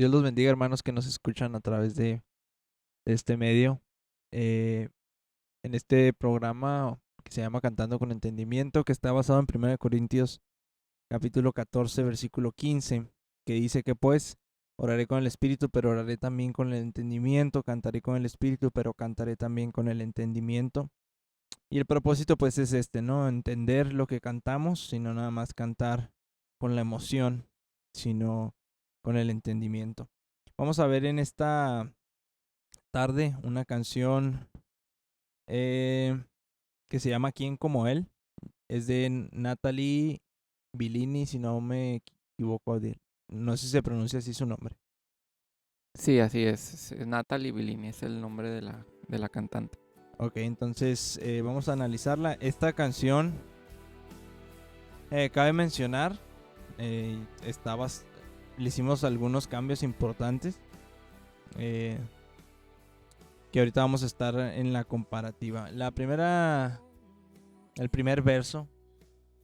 Dios los bendiga, hermanos que nos escuchan a través de este medio. Eh, en este programa que se llama Cantando con Entendimiento, que está basado en 1 Corintios capítulo 14, versículo 15, que dice que pues oraré con el espíritu, pero oraré también con el entendimiento, cantaré con el espíritu, pero cantaré también con el entendimiento. Y el propósito pues es este, ¿no? Entender lo que cantamos, sino nada más cantar con la emoción, sino con el entendimiento. Vamos a ver en esta tarde una canción eh, que se llama ¿Quién como él? Es de Natalie Bellini, si no me equivoco. No sé si se pronuncia así su nombre. Sí, así es. Natalie Bellini es el nombre de la cantante. Ok, entonces vamos a analizarla. Esta canción, cabe mencionar, eh, estaba, le hicimos algunos cambios importantes eh, que ahorita vamos a estar en la comparativa. El primer verso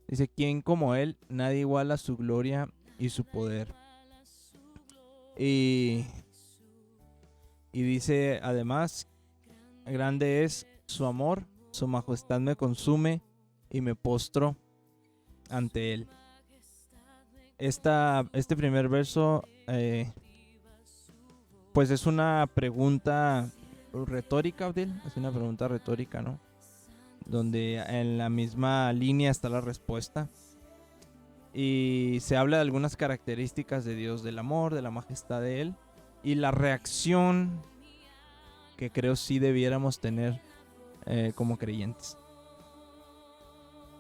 dice: ¿Quién como él? Nadie iguala su gloria y su poder. Y, y dice además: grande es su amor, su majestad me consume y me postro ante él. Este primer verso, pues es una pregunta retórica, Abdel. Es una pregunta retórica, ¿no? Donde en la misma línea está la respuesta. Y se habla de algunas características de Dios, del amor, de la majestad de Él. Y la reacción que creo sí debiéramos tener como creyentes.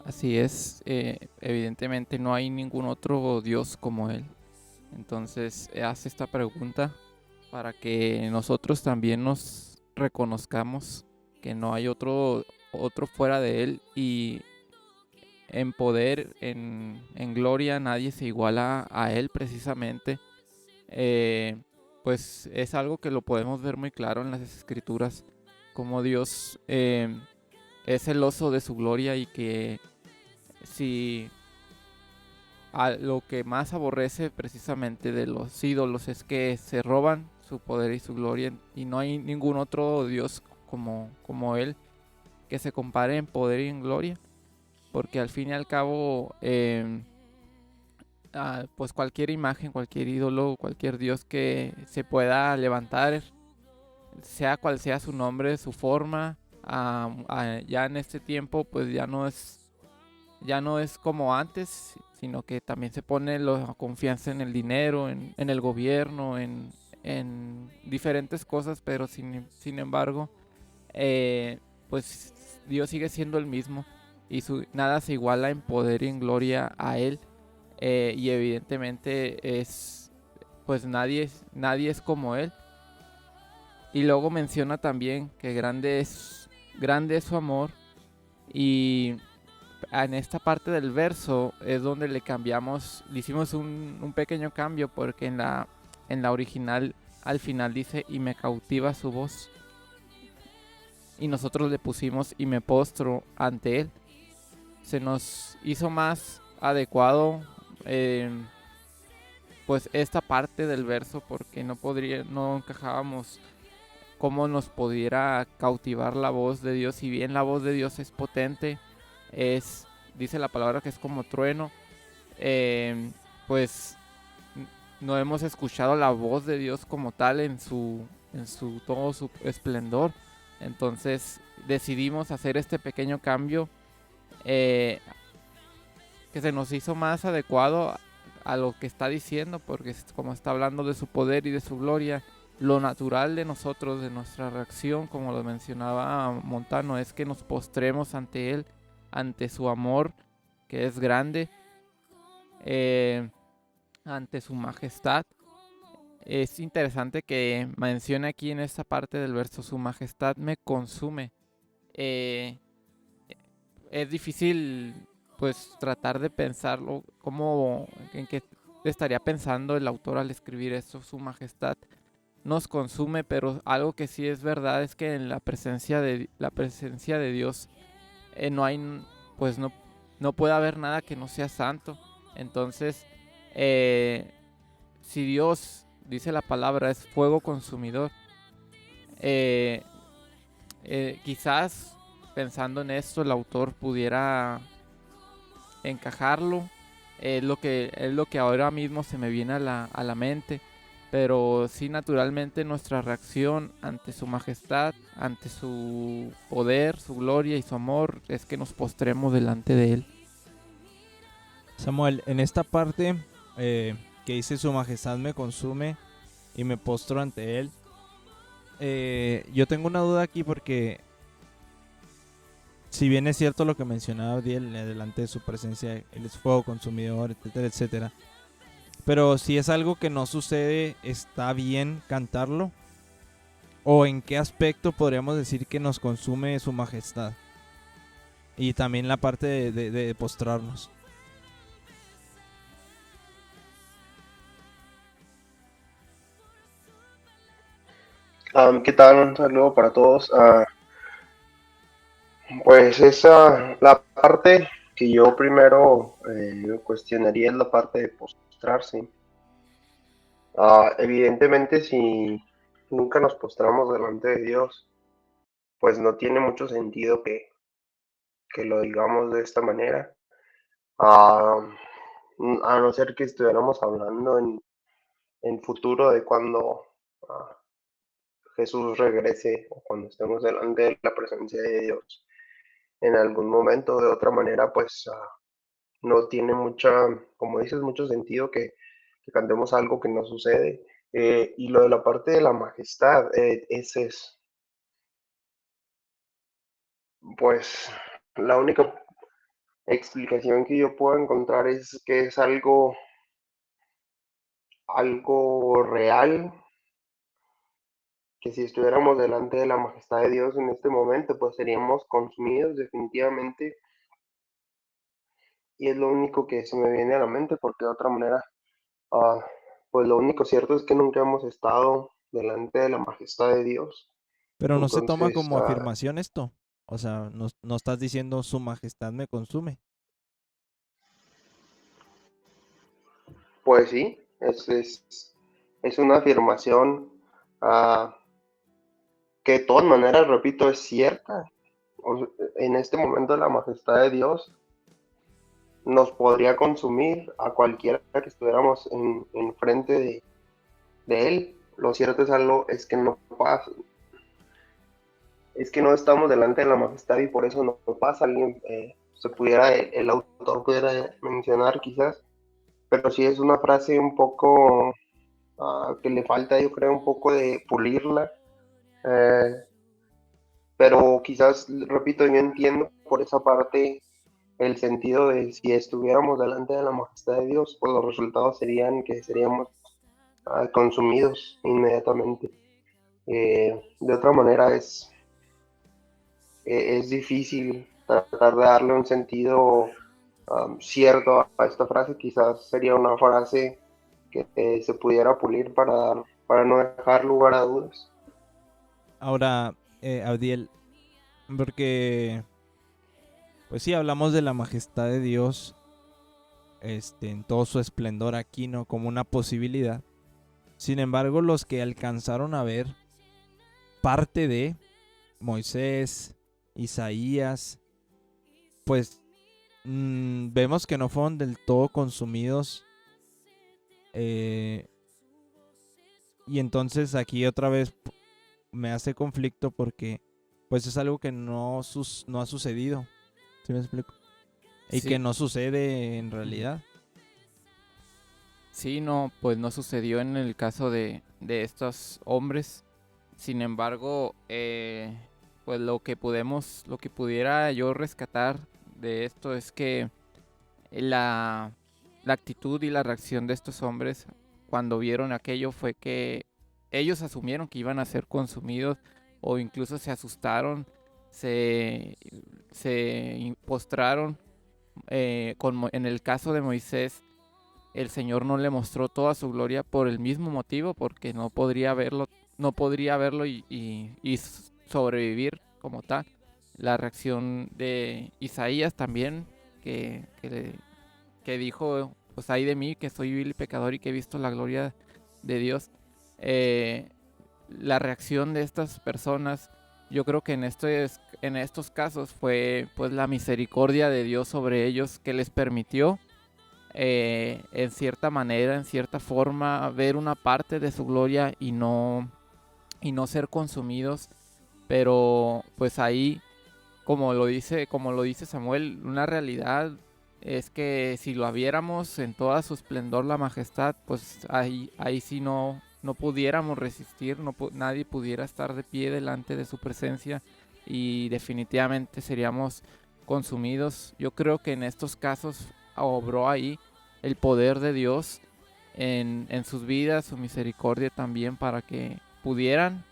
Así es. Evidentemente no hay ningún otro Dios como Él. Entonces hace esta pregunta para que nosotros también nos reconozcamos que no hay otro fuera de Él, y en poder, en gloria, nadie se iguala a Él precisamente. Pues es algo que lo podemos ver muy claro en las Escrituras, como Dios es celoso de su gloria, y que si a lo que más aborrece precisamente de los ídolos es que se roban su poder y su gloria, y no hay ningún otro Dios como Él que se compare en poder y en gloria, porque al fin y al cabo pues cualquier imagen, cualquier ídolo, cualquier Dios que se pueda levantar, sea cual sea su nombre, su forma, ya en este tiempo pues ya no es como antes, sino que también se pone la confianza en el dinero, en el gobierno, en diferentes cosas, pero sin embargo, pues Dios sigue siendo el mismo, y nada se iguala en poder y en gloria a Él. Y evidentemente pues nadie es como Él. Y luego menciona también que grande es su amor, y en esta parte del verso es donde le hicimos un pequeño cambio, porque en la original al final dice: y me cautiva su voz, y nosotros le pusimos: y me postro ante él. Se nos hizo más adecuado eh, pues esta parte del verso, porque no encajábamos cómo nos pudiera cautivar la voz de Dios. Si bien la voz de Dios es potente, dice la palabra que es como trueno, eh, pues no hemos escuchado la voz de Dios como tal en todo su esplendor. Entonces decidimos hacer este pequeño cambio, eh, que se nos hizo más adecuado a lo que está diciendo, porque como está hablando de su poder y de su gloria, lo natural de nosotros, de nuestra reacción, como lo mencionaba Montano, es que nos postremos ante Él, ante su amor, que es grande, eh, ante su majestad. Es interesante que mencione aquí en esta parte del verso: su majestad me consume. Eh, es difícil pues tratar de pensarlo, en qué estaría pensando el autor al escribir esto. Su majestad nos consume, pero algo que sí es verdad es que en la presencia de Dios no hay, pues no puede haber nada que no sea santo. Entonces, si Dios dice la palabra, es fuego consumidor. Eh, Quizás pensando en esto, el autor pudiera encajarlo. Es lo que ahora mismo se me viene a la mente. Pero sí, naturalmente nuestra reacción ante su majestad, ante su poder, su gloria y su amor, es que nos postremos delante de él. Samuel, en esta parte que dice su majestad me consume y me postro ante él, yo tengo una duda aquí porque si bien es cierto lo que mencionaba Abdiel, delante de su presencia, él es fuego consumidor, etcétera, etcétera. Pero si es algo que no sucede, ¿está bien cantarlo? ¿O en qué aspecto podríamos decir que nos consume su majestad? Y también la parte de postrarnos. ¿Qué tal? Un saludo para todos. Pues esa, la parte que yo primero cuestionaría es la parte de postrarse. Evidentemente, si nunca nos postramos delante de Dios, pues no tiene mucho sentido que lo digamos de esta manera. Ah, a no ser que estuviéramos hablando en futuro de cuando ah, Jesús regrese o cuando estemos delante de la presencia de Dios en algún momento. De otra manera, pues no tiene mucha, como dices, mucho sentido que cantemos algo que no sucede. Y lo de la parte de la majestad, ese es, pues, la única explicación que yo puedo encontrar es que es algo real, que si estuviéramos delante de la majestad de Dios en este momento, pues seríamos consumidos definitivamente. Y es lo único que se me viene a la mente, porque de otra manera, ah, pues lo único cierto es que nunca hemos estado delante de la majestad de Dios. Pero no se toma Entonces, como afirmación esto. O sea, no estás diciendo su majestad me consume. pues sí, es una afirmación ah, que de todas maneras, repito, es cierta. En este momento la majestad de Dios nos podría consumir a cualquiera que estuviéramos en frente de Él. Lo cierto es algo, es que no pasa, es que no estamos delante de la majestad y por eso no pasa. Alguien se pudiera, el autor pudiera mencionar quizás, pero sí es una frase un poco que le falta, yo creo, un poco de pulirla. eh, pero quizás, repito, yo entiendo por esa parte el sentido de si estuviéramos delante de la majestad de Dios, pues los resultados serían que seríamos consumidos inmediatamente. De otra manera es difícil tratar de darle un sentido cierto a esta frase. Quizás sería una frase que se pudiera pulir para no dejar lugar a dudas. Ahora, Abdiel, porque pues sí, hablamos de la majestad de Dios en todo su esplendor aquí, ¿no? Como una posibilidad. Sin embargo, los que alcanzaron a ver parte de Moisés, Isaías, pues vemos que no fueron del todo consumidos. eh, y entonces aquí otra vez me hace conflicto porque pues es algo que no ha sucedido. ¿Sí me explico? Y que Sí, no sucede en realidad. sí, no, pues no sucedió en el caso de estos hombres. Sin embargo, pues lo que pudiera yo rescatar de esto es que la, la actitud y la reacción de estos hombres cuando vieron aquello fue que ellos asumieron que iban a ser consumidos o incluso se asustaron, se, se postraron. En el caso de Moisés, el Señor no le mostró toda su gloria por el mismo motivo, porque no podría verlo y sobrevivir como tal. La reacción de Isaías también, que dijo, pues ay de mí, que soy vil y pecador y que he visto la gloria de Dios, la reacción de estas personas, yo creo que en estos casos fue pues la misericordia de Dios sobre ellos que les permitió en cierta manera, en cierta forma, ver una parte de su gloria y no ser consumidos. Pero pues ahí, como lo dice Samuel, una realidad es que si lo viéramos en toda su esplendor, la majestad, pues ahí sí no pudiéramos resistir, nadie pudiera estar de pie delante de su presencia y definitivamente seríamos consumidos. Yo creo que en estos casos obró ahí el poder de Dios en sus vidas, su misericordia también para que pudieran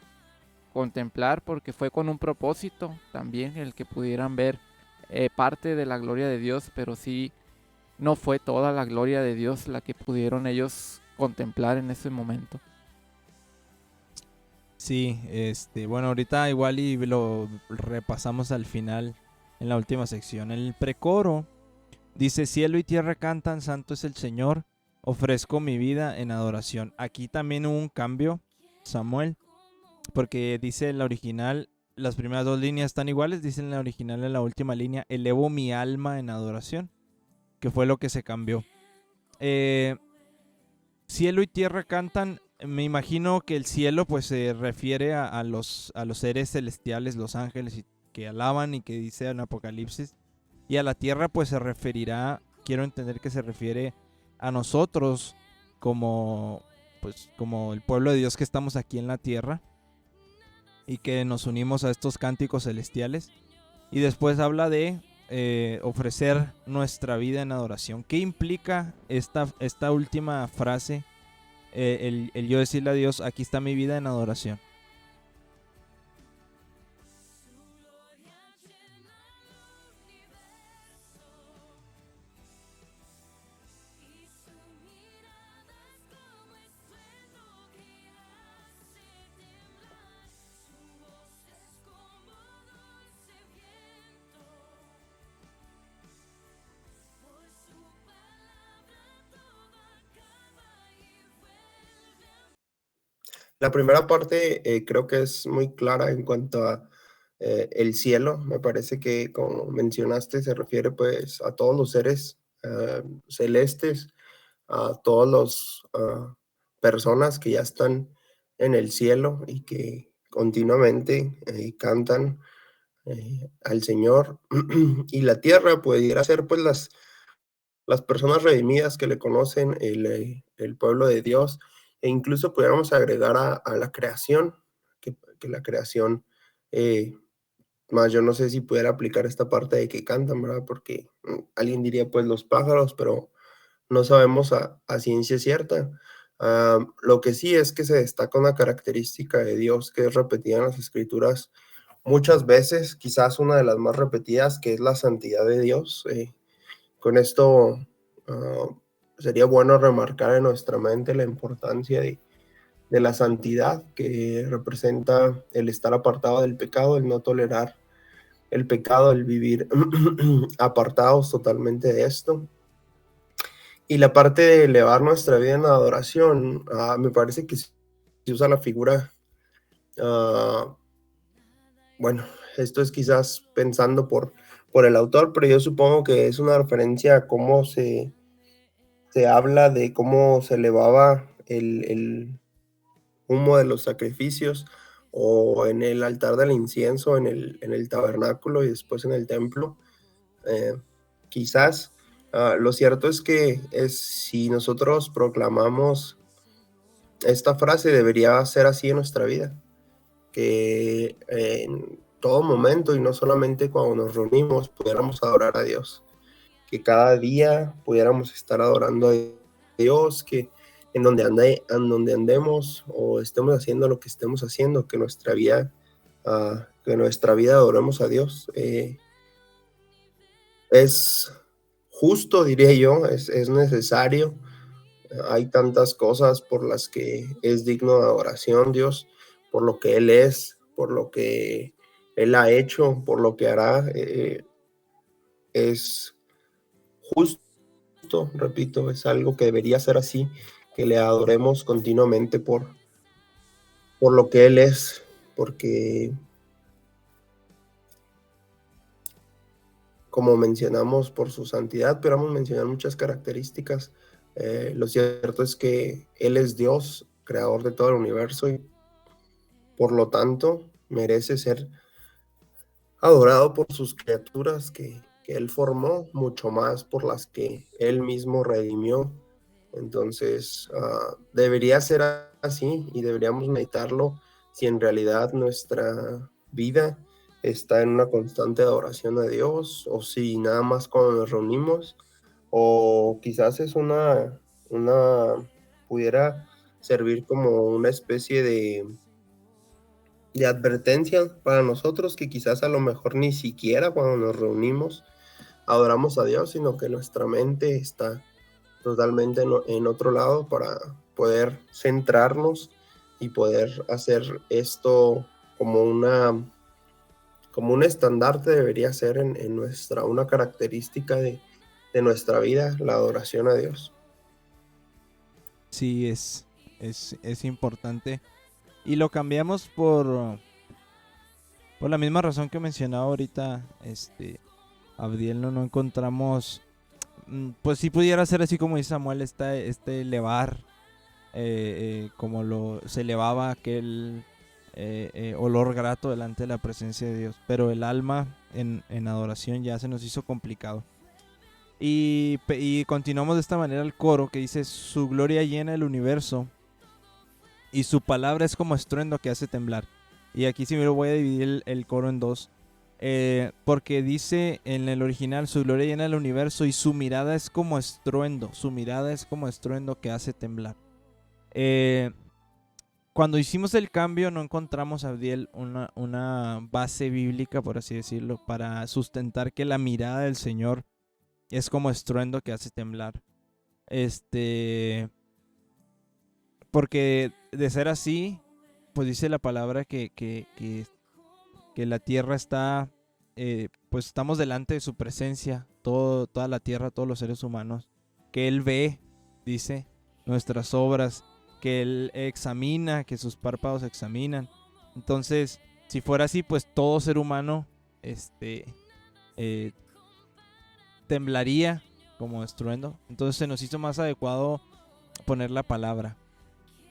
contemplar, porque fue con un propósito también el que pudieran ver parte de la gloria de Dios, pero sí no fue toda la gloria de Dios la que pudieron ellos contemplar en ese momento. Sí, bueno, ahorita igual y lo repasamos al final en la última sección. El precoro dice: cielo y tierra cantan, santo es el Señor, ofrezco mi vida en adoración. Aquí también hubo un cambio, Samuel, porque dice en la original, las primeras dos líneas están iguales, dice en la original en la última línea, elevo mi alma en adoración, que fue lo que se cambió. Cielo y tierra cantan, me imagino que el cielo pues se refiere a los seres celestiales, los ángeles que alaban y que dice en Apocalipsis, y a la tierra pues se referirá, quiero entender que se refiere a nosotros como como el pueblo de Dios que estamos aquí en la tierra y que nos unimos a estos cánticos celestiales. Y después habla de ofrecer nuestra vida en adoración. ¿Qué implica esta última frase? El yo decirle a Dios, aquí está mi vida en adoración. La primera parte creo que es muy clara en cuanto a el cielo. Me parece que, como mencionaste, se refiere pues a todos los seres celestes, a todas las personas que ya están en el cielo y que continuamente cantan al Señor. Y la tierra pudiera ser pues las personas redimidas que le conocen, el pueblo de Dios, e incluso pudiéramos agregar a la creación, que la creación, más yo no sé si pudiera aplicar esta parte de que cantan, ¿verdad? Porque alguien diría pues los pájaros, pero no sabemos a ciencia cierta. Lo que sí es que se destaca una característica de Dios que es repetida en las escrituras muchas veces, quizás una de las más repetidas, que es la santidad de Dios. Con esto sería bueno remarcar en nuestra mente la importancia de la santidad, que representa el estar apartado del pecado, el no tolerar el pecado, el vivir apartados totalmente de esto. Y la parte de elevar nuestra vida en adoración, me parece que se usa la figura, uh, bueno, esto es quizás pensando por el autor, pero yo supongo que es una referencia a cómo se habla de cómo se elevaba el humo de los sacrificios o en el altar del incienso, en el tabernáculo y después en el templo. Eh, quizás lo cierto es que si nosotros proclamamos esta frase, debería ser así en nuestra vida, que en todo momento y no solamente cuando nos reunimos pudiéramos adorar a Dios, que cada día pudiéramos estar adorando a Dios, que en donde andemos o estemos haciendo lo que estemos haciendo, que nuestra vida adoremos a Dios. Es justo, diría yo, es necesario. Hay tantas cosas por las que es digno de adoración Dios, por lo que Él es, por lo que Él ha hecho, por lo que hará. Es justo, repito, es algo que debería ser así que le adoremos continuamente por lo que Él es, porque como mencionamos por su santidad, pero vamos a mencionar muchas características. Lo cierto es que Él es Dios, creador de todo el universo, y por lo tanto merece ser adorado por sus criaturas que Él formó, mucho más por las que Él mismo redimió. Entonces, debería ser así y deberíamos meditarlo si en realidad nuestra vida está en una constante adoración a Dios, o si nada más cuando nos reunimos, o quizás es pudiera servir como una especie de advertencia para nosotros, que quizás a lo mejor ni siquiera cuando nos reunimos adoramos a Dios, sino que nuestra mente está totalmente en otro lado, para poder centrarnos y poder hacer esto como como un estandarte. Debería ser en una característica de nuestra vida, la adoración a Dios. Sí, es importante. Y lo cambiamos por la misma razón que mencionaba ahorita, Abdiel. No encontramos, pues si pudiera ser así como dice Samuel, este elevar, como se elevaba aquel olor grato delante de la presencia de Dios, pero el alma en adoración ya se nos hizo complicado. Y continuamos de esta manera el coro que dice: su gloria llena el universo y su palabra es como estruendo que hace temblar. Y aquí sí me lo voy a dividir el coro en dos. Porque dice en el original: su gloria llena el universo y su mirada es como estruendo. Su mirada es como estruendo que hace temblar. Cuando hicimos el cambio no encontramos, Abdiel, una base bíblica, por así decirlo, para sustentar que la mirada del Señor es como estruendo que hace temblar. Porque de ser así, pues dice la palabra que la tierra está, pues estamos delante de su presencia, toda la tierra, todos los seres humanos, que Él ve, dice, nuestras obras, que Él examina, que sus párpados examinan. Entonces, si fuera así, pues todo ser humano, eh, temblaría como estruendo. Entonces se nos hizo más adecuado poner la palabra.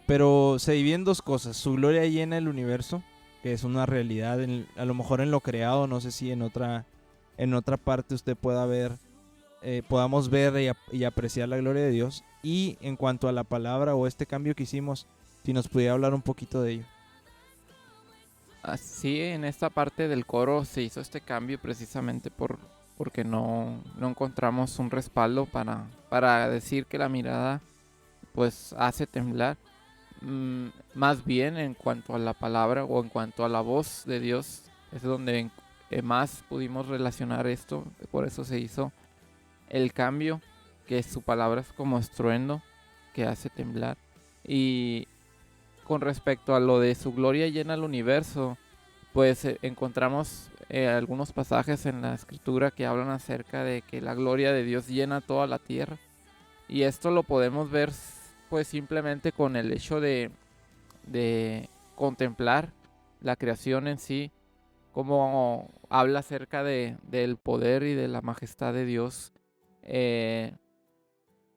Pero se divide en dos cosas: su gloria llena el universo, que es una realidad, a lo mejor en lo creado, no sé si en otra parte usted pueda ver, podamos ver y apreciar la gloria de Dios. Y en cuanto a la palabra o este cambio que hicimos, si nos pudiera hablar un poquito de ello. Así, en esta parte del coro se hizo este cambio precisamente porque no encontramos un respaldo para decir que la mirada pues hace temblar. Más bien en cuanto a la palabra o en cuanto a la voz de Dios es donde más pudimos relacionar esto. Por eso se hizo el cambio, que su palabra es como estruendo que hace temblar. Y con respecto a lo de su gloria llena el universo, pues encontramos algunos pasajes en la escritura que hablan acerca de que la gloria de Dios llena toda la tierra. Y esto lo podemos ver pues simplemente con el hecho de contemplar la creación en sí, como habla acerca del poder y de la majestad de Dios.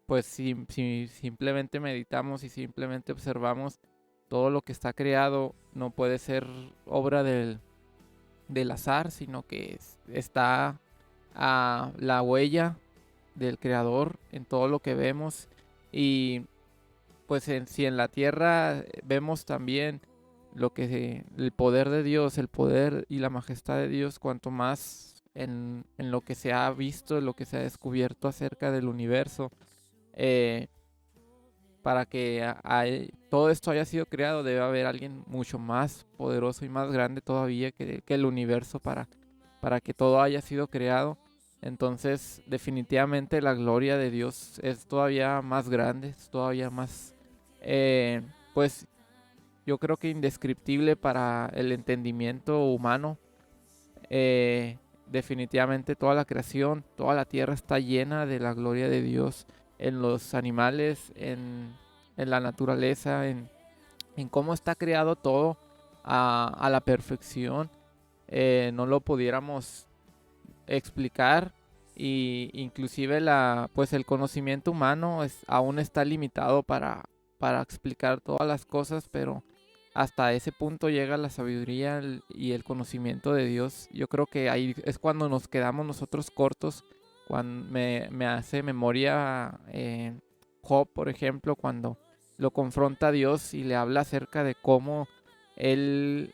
Pues si simplemente meditamos y simplemente observamos todo lo que está creado, no puede ser obra del azar, sino que está a la huella del creador en todo lo que vemos. Y pues si en la tierra vemos también el poder de Dios, el poder y la majestad de Dios, cuanto más en lo que se ha visto, en lo que se ha descubierto acerca del universo. eh, para que todo esto haya sido creado, debe haber alguien mucho más poderoso y más grande todavía que el universo para que todo haya sido creado. Entonces, definitivamente la gloria de Dios es todavía más grande, es todavía más, pues yo creo que indescriptible para el entendimiento humano. Definitivamente toda la creación, toda la tierra está llena de la gloria de Dios, en los animales, en la naturaleza, en cómo está creado todo a la perfección, no lo pudiéramos explicar, y inclusive pues el conocimiento humano aún está limitado para explicar todas las cosas, pero hasta ese punto llega la sabiduría y el conocimiento de Dios. Yo creo que ahí es cuando nos quedamos nosotros cortos, cuando me hace memoria Job, por ejemplo, cuando lo confronta a Dios y le habla acerca de cómo el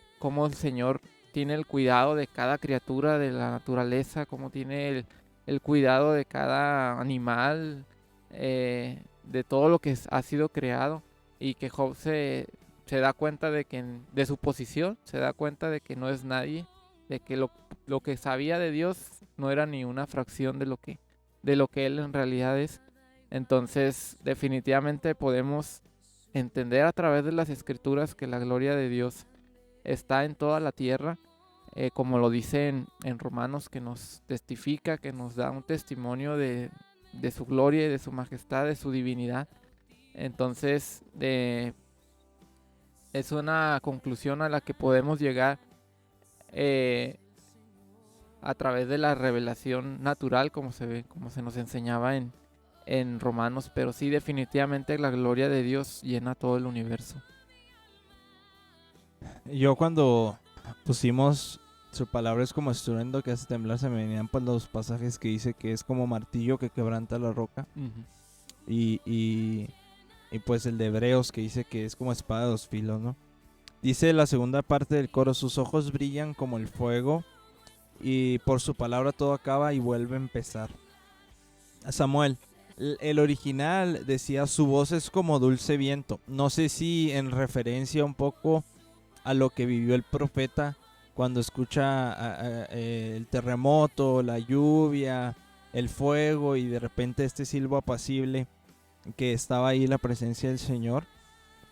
Señor tiene el cuidado de cada criatura de la naturaleza, cómo tiene el cuidado de cada animal, de todo lo que ha sido creado, y que Job se da cuenta de su posición, se da cuenta de que no es nadie, de que lo que sabía de Dios no era ni una fracción de lo que él en realidad es. Entonces, definitivamente podemos entender a través de las escrituras que la gloria de Dios está en toda la tierra, como lo dice en Romanos, que nos testifica, que nos da un testimonio de su gloria y de su majestad, de su divinidad. Entonces, es una conclusión a la que podemos llegar eh, a través de la revelación natural, como se nos enseñaba en Romanos, pero sí, definitivamente la gloria de Dios llena todo el universo. Yo cuando pusimos su palabra es como estruendo que hace temblar, se me venían pues los pasajes que dice que es como martillo que quebranta la roca. Uh-huh. Y pues el de Hebreos que dice que es como espada de dos filos, ¿no? Dice la segunda parte del coro: sus ojos brillan como el fuego y por su palabra todo acaba y vuelve a empezar. Samuel, el original decía su voz es como dulce viento. No sé si en referencia un poco a lo que vivió el profeta cuando escucha el terremoto, la lluvia, el fuego y de repente este silbo apacible, que estaba ahí la presencia del Señor.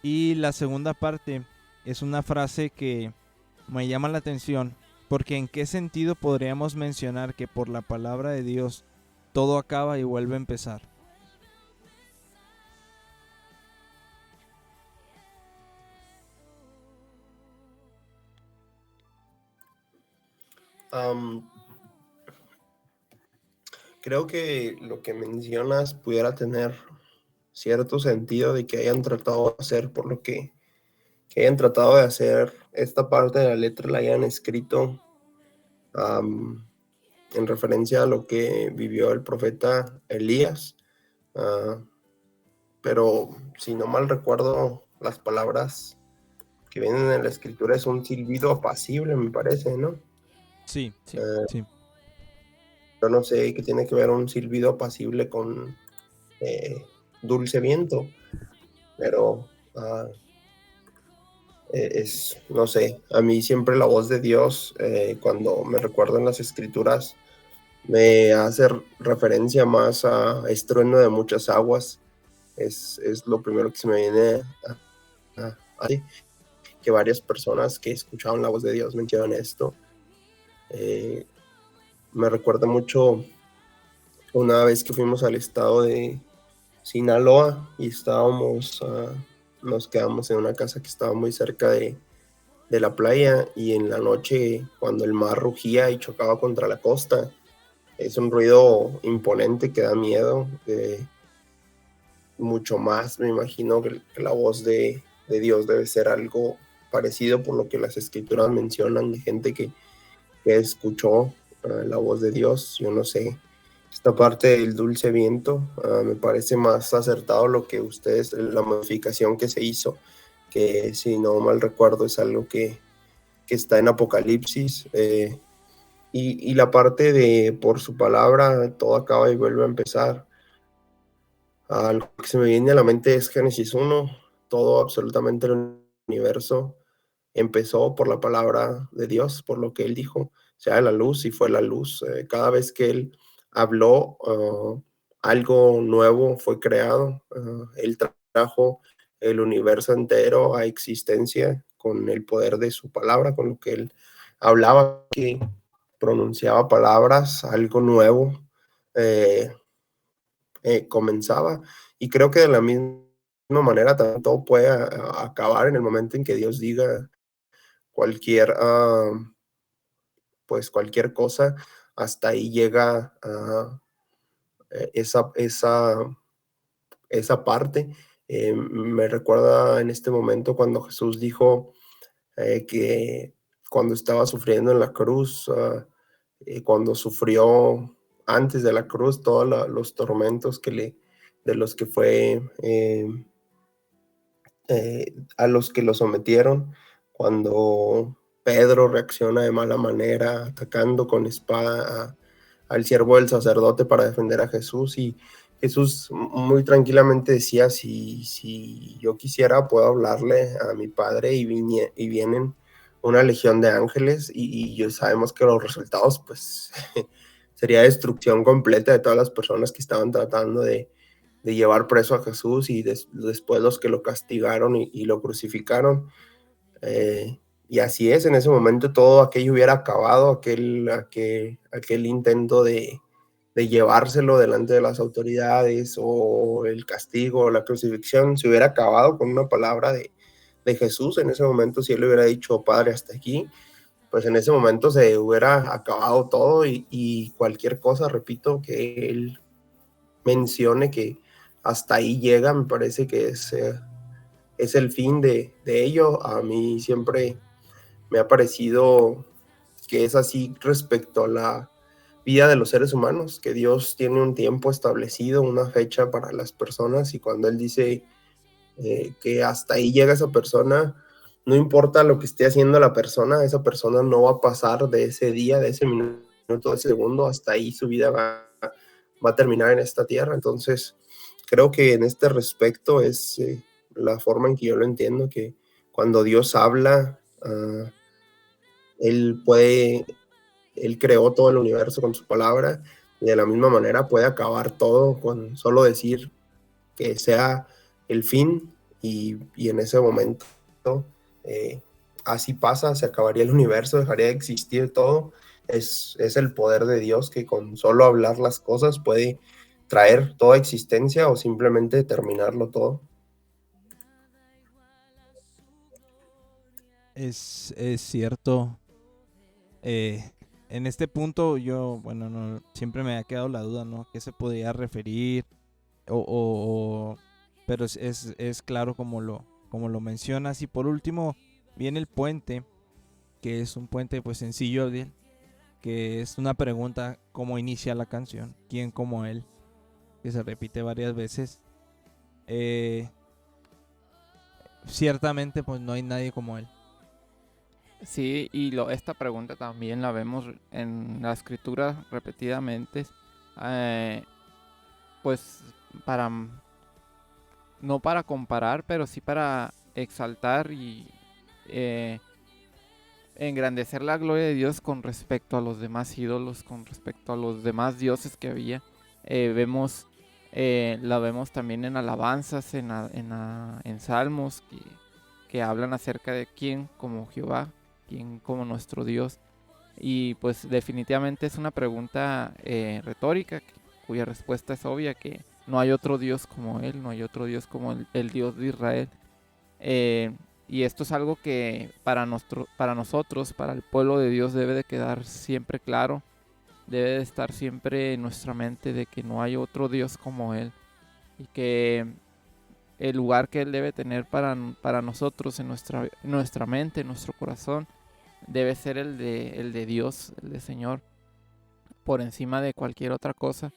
Y la segunda parte es una frase que me llama la atención, porque ¿en qué sentido podríamos mencionar que por la palabra de Dios todo acaba y vuelve a empezar? Creo que lo que mencionas pudiera tener cierto sentido de que hayan tratado de hacer por lo que hayan tratado de hacer esta parte de la letra, la hayan escrito en referencia a lo que vivió el profeta Elías. Pero si no mal recuerdo, las palabras que vienen en la escritura es un silbido apacible, me parece, ¿no? Sí, Sí. sí. Yo no sé qué tiene que ver un silbido apacible con dulce viento, pero no sé, a mí siempre la voz de Dios, cuando me recuerdo en las escrituras, me hace referencia más a estruendo de muchas aguas. Es lo primero que se me viene a que varias personas que escuchaban la voz de Dios mencionan esto. Me recuerda mucho una vez que fuimos al estado de Sinaloa y nos quedamos en una casa que estaba muy cerca de la playa, y en la noche cuando el mar rugía y chocaba contra la costa, es un ruido imponente que da miedo, mucho más me imagino que la voz de Dios debe ser algo parecido, por lo que las escrituras mencionan de gente que escuchó la voz de Dios. Yo no sé, esta parte del dulce viento, me parece más acertado lo que ustedes, la modificación que se hizo, que si no mal recuerdo es algo que está en Apocalipsis, y la parte de por su palabra todo acaba y vuelve a empezar. Lo que se me viene a la mente es Génesis 1, todo, absolutamente el universo empezó por la palabra de Dios, por lo que Él dijo, sea la luz, y fue la luz. Cada vez que Él habló, algo nuevo fue creado. Él trajo el universo entero a existencia con el poder de su palabra, con lo que Él hablaba, que pronunciaba palabras, algo nuevo comenzaba. Y creo que de la misma misma manera también todo puede acabar en el momento en que Dios diga cualquier, pues cualquier cosa, hasta ahí llega esa parte. Me recuerda en este momento cuando Jesús dijo que cuando estaba sufriendo en la cruz, cuando sufrió antes de la cruz, todos los tormentos de los que fue, a los que lo sometieron, cuando Pedro reacciona de mala manera, atacando con espada al siervo del sacerdote para defender a Jesús, y Jesús muy tranquilamente decía, si yo quisiera, puedo hablarle a mi Padre y vienen una legión de ángeles, y ya sabemos que los resultados, pues, sería destrucción completa de todas las personas que estaban tratando de llevar preso a Jesús, y después los que lo castigaron y lo crucificaron. Y así es, en ese momento todo aquello hubiera acabado, aquel intento de llevárselo delante de las autoridades, o el castigo o la crucifixión, se hubiera acabado con una palabra de Jesús. En ese momento, si él le hubiera dicho, Padre, hasta aquí, pues en ese momento se hubiera acabado todo, y cualquier cosa, repito, que él mencione que hasta ahí llega, me parece que es el fin de ello. A mí siempre me ha parecido que es así respecto a la vida de los seres humanos, que Dios tiene un tiempo establecido, una fecha para las personas, y cuando Él dice que hasta ahí llega esa persona, no importa lo que esté haciendo la persona, esa persona no va a pasar de ese día, de ese minuto, de ese segundo, hasta ahí su vida va a terminar en esta tierra. Entonces, creo que en este respecto es la forma en que yo lo entiendo, que cuando Dios habla, él puede, él creó todo el universo con su palabra, y de la misma manera puede acabar todo con solo decir que sea el fin, y en ese momento eh, así pasa, se acabaría el universo, dejaría de existir todo. Es el poder de Dios que con solo hablar las cosas puede traer toda existencia o simplemente terminarlo todo. Es cierto. En este punto yo, bueno, no, siempre me ha quedado la duda, ¿no? ¿Qué se podría referir? Pero es claro como lo mencionas. Y por último viene el puente, que es un puente pues sencillo, Abdiel, que es una pregunta: ¿cómo inicia la canción? ¿Quién como él? Que se repite varias veces. Ciertamente pues no hay nadie como él. Sí, y esta pregunta también la vemos en la escritura repetidamente, pues para, no para comparar, pero sí para exaltar y eh, engrandecer la gloria de Dios con respecto a los demás ídolos, con respecto a los demás dioses que había. Vemos, la vemos también en alabanzas, en salmos que hablan acerca de quién como Jehová, quién como nuestro Dios. Y pues definitivamente es una pregunta retórica, cuya respuesta es obvia, que no hay otro Dios como Él, no hay otro Dios como el Dios de Israel. Y esto es algo que para nosotros, para el pueblo de Dios, debe de quedar siempre claro, debe de estar siempre en nuestra mente de que no hay otro Dios como Él, y que el lugar que Él debe tener para nosotros en nuestra mente, en nuestro corazón, debe ser el de Dios, el de Señor, por encima de cualquier otra cosa.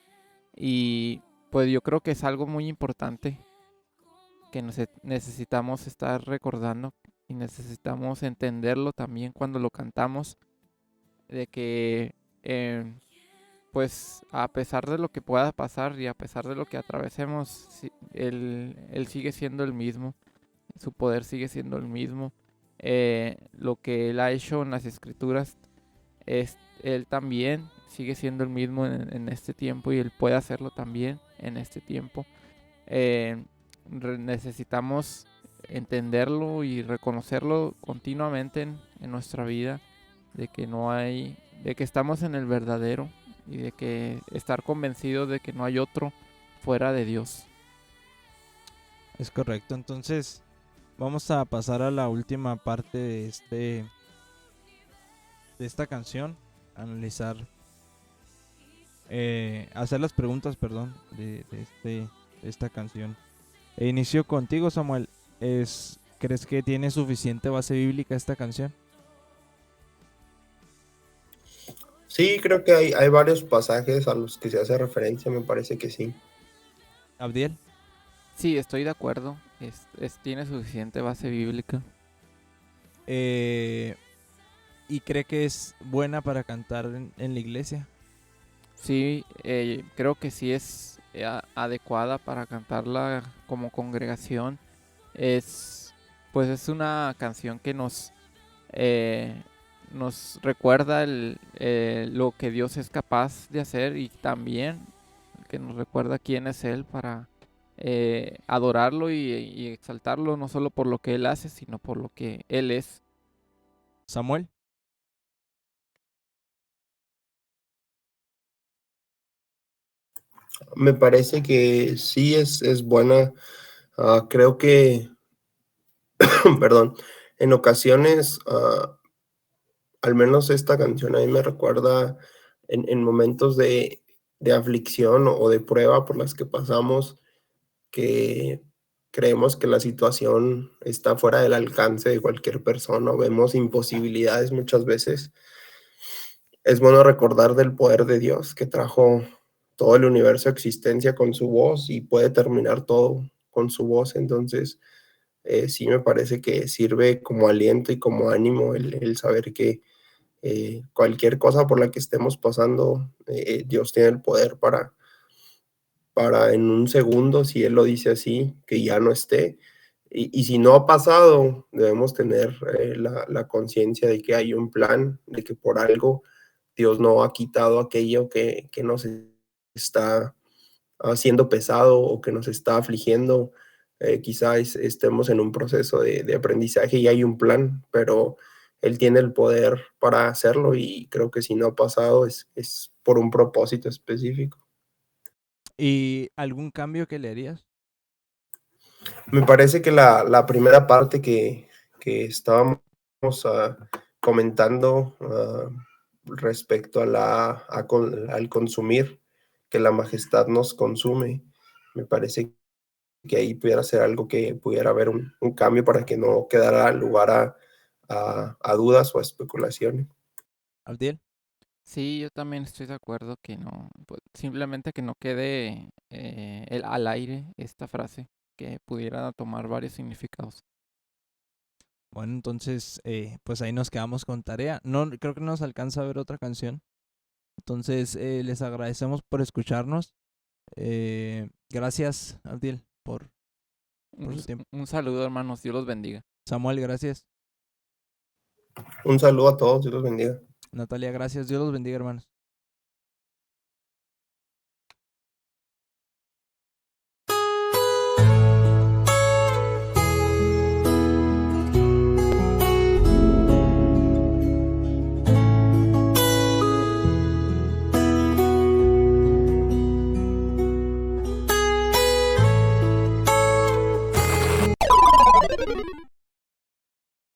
Y pues yo creo que es algo muy importante que necesitamos estar recordando, y necesitamos entenderlo también cuando lo cantamos, de que pues a pesar de lo que pueda pasar y a pesar de lo que atravesemos, él sigue siendo el mismo, su poder sigue siendo el mismo. Lo que Él ha hecho en las escrituras, Él también sigue siendo el mismo en este tiempo, y Él puede hacerlo también en este tiempo. Eh, Necesitamos entenderlo y reconocerlo continuamente en nuestra vida, de que no hay, de que estamos en el verdadero, y de que estar convencidos de que no hay otro fuera de Dios. Es correcto. Entonces, vamos a pasar a la última parte de esta canción. Analizar, hacer las preguntas, perdón, de esta canción. Inicio contigo, Samuel. ¿Crees que tiene suficiente base bíblica esta canción? Sí, creo que hay varios pasajes a los que se hace referencia, me parece que sí. Abdiel. Sí, estoy de acuerdo. Tiene suficiente base bíblica. ¿Y cree que es buena para cantar en la iglesia? Sí, creo que sí es adecuada para cantarla como congregación. Pues es una canción que nos recuerda lo que Dios es capaz de hacer y también que nos recuerda quién es Él para adorarlo y exaltarlo, no solo por lo que Él hace, sino por lo que Él es. Samuel. Me parece que sí es buena. Creo que, perdón, en ocasiones, al menos esta canción a mí me recuerda en momentos de aflicción o de prueba por las que pasamos, que creemos que la situación está fuera del alcance de cualquier persona, o vemos imposibilidades muchas veces. Es bueno recordar del poder de Dios que trajo todo el universo a existencia con su voz y puede terminar todo con su voz. Entonces, sí me parece que sirve como aliento y como ánimo el saber que cualquier cosa por la que estemos pasando, Dios tiene el poder para en un segundo, si Él lo dice así, que ya no esté. Y si no ha pasado, debemos tener la conciencia de que hay un plan, de que por algo Dios no ha quitado aquello que nos está haciendo pesado o que nos está afligiendo. Quizás estemos en un proceso de aprendizaje y hay un plan, pero Él tiene el poder para hacerlo y creo que si no ha pasado es por un propósito específico. ¿Y algún cambio que le harías? Me parece que la primera parte que estábamos comentando respecto al consumir, que la majestad nos consume, me parece que ahí pudiera ser algo que pudiera haber un cambio para que no quedara lugar a dudas o a especulaciones. Abdiel. Sí, yo también estoy de acuerdo que no, pues, simplemente que no quede al aire esta frase, que pudiera tomar varios significados. Bueno, entonces, pues ahí nos quedamos con tarea. No, creo que no nos alcanza a ver otra canción. Entonces, les agradecemos por escucharnos. Gracias, Abdiel, por su tiempo. Un saludo, hermanos, Dios los bendiga. Samuel, gracias. Un saludo a todos, Dios los bendiga. Natalia, gracias. Dios los bendiga, hermanos.